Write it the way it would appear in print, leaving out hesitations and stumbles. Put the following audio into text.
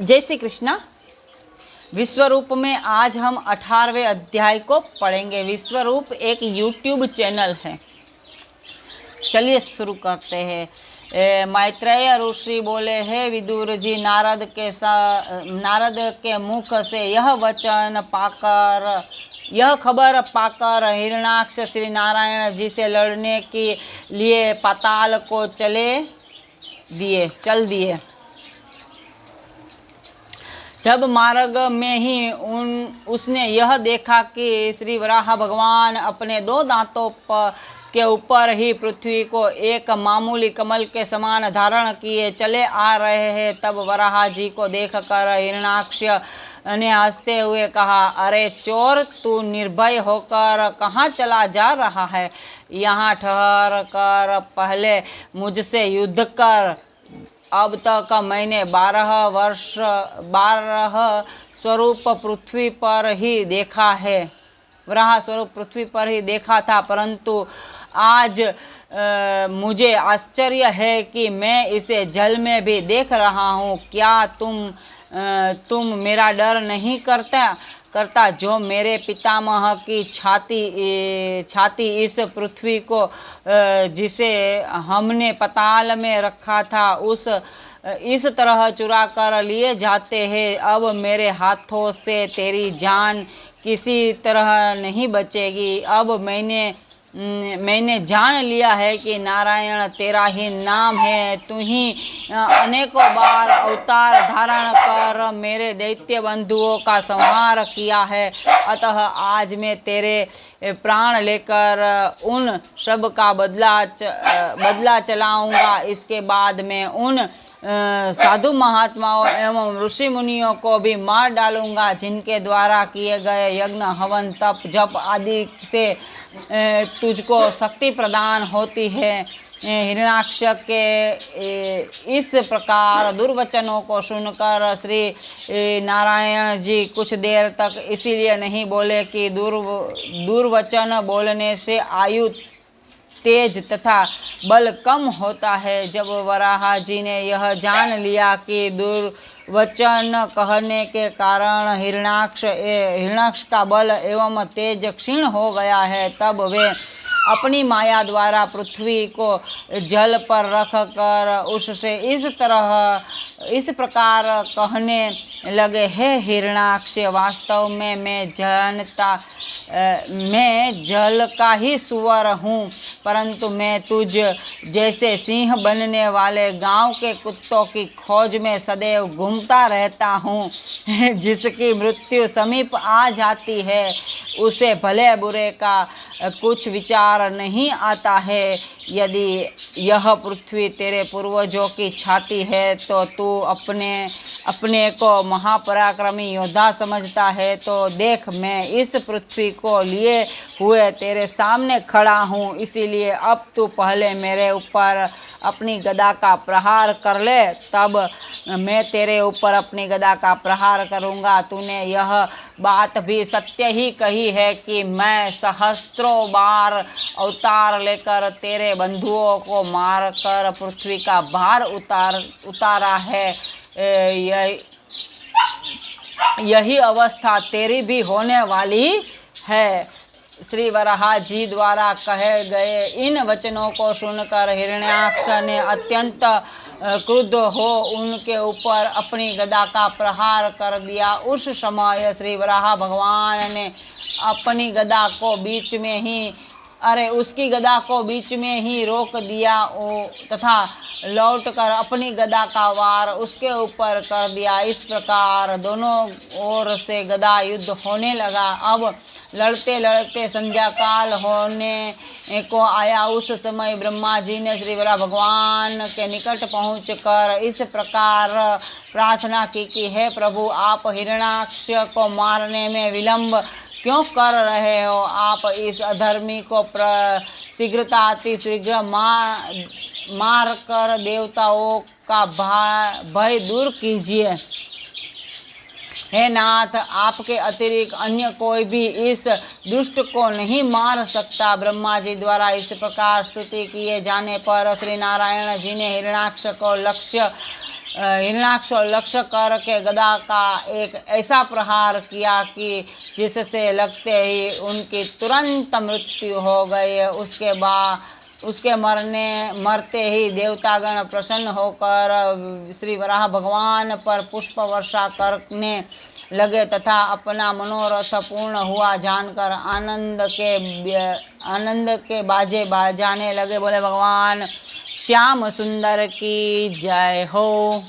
जय श्री कृष्णा। विश्वरूप में आज हम 18वें अध्याय को पढ़ेंगे। विश्वरूप एक YouTube चैनल है। चलिए शुरू करते हैं। मैत्रेय ऋषि बोले, हे विदुर जी, नारद के मुख से यह खबर पाकर हिरण्याक्ष श्री नारायण जी से लड़ने के लिए पाताल को चल दिए। जब मार्ग में ही उसने यह देखा कि श्री वराह भगवान अपने दो दांतों के ऊपर ही पृथ्वी को एक मामूली कमल के समान धारण किए चले आ रहे हैं, तब वराह जी को देखकर हिरण्याक्ष ने हंसते हुए कहा, अरे चोर, तू निर्भय होकर कहाँ चला जा रहा है? यहाँ ठहर कर पहले मुझसे युद्ध कर। अब तक मैंने 12 स्वरूप पृथ्वी पर ही देखा है। वराह स्वरूप पृथ्वी पर ही देखा था, परंतु आज मुझे आश्चर्य है कि मैं इसे जल में भी देख रहा हूँ। क्या तुम मेरा डर नहीं करता जो मेरे पितामह की छाती इस पृथ्वी को जिसे हमने पाताल में रखा था इस तरह चुरा कर लिए जाते हैं। अब मेरे हाथों से तेरी जान किसी तरह नहीं बचेगी। अब मैंने जान लिया है कि नारायण तेरा ही नाम है। तू ही अनेकों बार अवतार धारण कर मेरे दैत्य बंधुओं का संहार किया है। अतः आज मैं तेरे प्राण लेकर उन सब का बदला चलाऊंगा। इसके बाद मैं उन साधु महात्माओं एवं ऋषि मुनियों को भी मार डालूंगा जिनके द्वारा किए गए यज्ञ, हवन, तप, जप आदि से तुझको शक्ति प्रदान होती है। हिरण्याक्ष के इस प्रकार दुर्वचनों को सुनकर श्री नारायण जी कुछ देर तक इसीलिए नहीं बोले कि दुर्वचन बोलने से आयु, तेज तथा बल कम होता है। जब वराह जी ने यह जान लिया कि दुर्वचन कहने के कारण हिरण्याक्ष का बल एवं तेज क्षीण हो गया है, तब वे अपनी माया द्वारा पृथ्वी को जल पर रख कर उससे इस प्रकार कहने लगे, हे हिरण्याक्ष, वास्तव में मैं जल का ही सुअर हूँ, परंतु मैं तुझ जैसे सिंह बनने वाले गांव के कुत्तों की खोज में सदैव घूमता रहता हूँ। जिसकी मृत्यु समीप आ जाती है उसे भले बुरे का कुछ विचार नहीं आता है। यदि यह पृथ्वी तेरे पूर्वजों की छाती है तो तू अपने को महापराक्रमी योद्धा समझता है, तो देख, मैं इस पृथ्वी को लिए हुए तेरे सामने खड़ा हूँ। इसीलिए अब तू पहले मेरे ऊपर अपनी गदा का प्रहार कर ले, तब मैं तेरे ऊपर अपनी गदा का प्रहार करूँगा। तूने यह बात भी सत्य ही कही है कि मैं सहस्त्रों बार अवतार लेकर तेरे बंधुओं को मारकर पृथ्वी का भार उतारा है। यही अवस्था तेरी भी होने वाली है। श्री वराह जी द्वारा कहे गए इन वचनों को सुनकर हिरण्याक्ष ने अत्यंत क्रुद्ध हो उनके ऊपर अपनी गदा का प्रहार कर दिया। उस समय श्री वराह भगवान ने अपनी गदा को उसकी गदा को बीच में ही रोक दिया तथा लौटकर अपनी गदा का वार उसके ऊपर कर दिया। इस प्रकार दोनों ओर से गदा युद्ध होने लगा। अब लड़ते लड़ते संध्या काल होने को आया। उस समय ब्रह्मा जी ने श्री वराह भगवान के निकट पहुंचकर इस प्रकार प्रार्थना की कि हे प्रभु, आप हिरण्याक्ष को मारने में विलंब क्यों कर रहे हो? आप इस अधर्मी को शीघ्र मार कर देवताओं का भय दूर कीजिए। हे नाथ, आपके अतिरिक्त अन्य कोई भी इस दुष्ट को नहीं मार सकता। ब्रह्मा जी द्वारा इस प्रकार स्तुति किए जाने पर श्री नारायण जी ने हिरण्याक्ष को लक्ष्य हिरण्याक्ष लक्ष्य करके गदा का एक ऐसा प्रहार किया कि जिससे लगते ही उनकी तुरंत मृत्यु हो गई। उसके मरते ही देवतागण प्रसन्न होकर श्री वराह भगवान पर पुष्प वर्षा करने लगे तथा अपना मनोरथ पूर्ण हुआ जानकर आनंद के बाजे बाजाने लगे। बोले भगवान श्याम सुंदर की जय हो।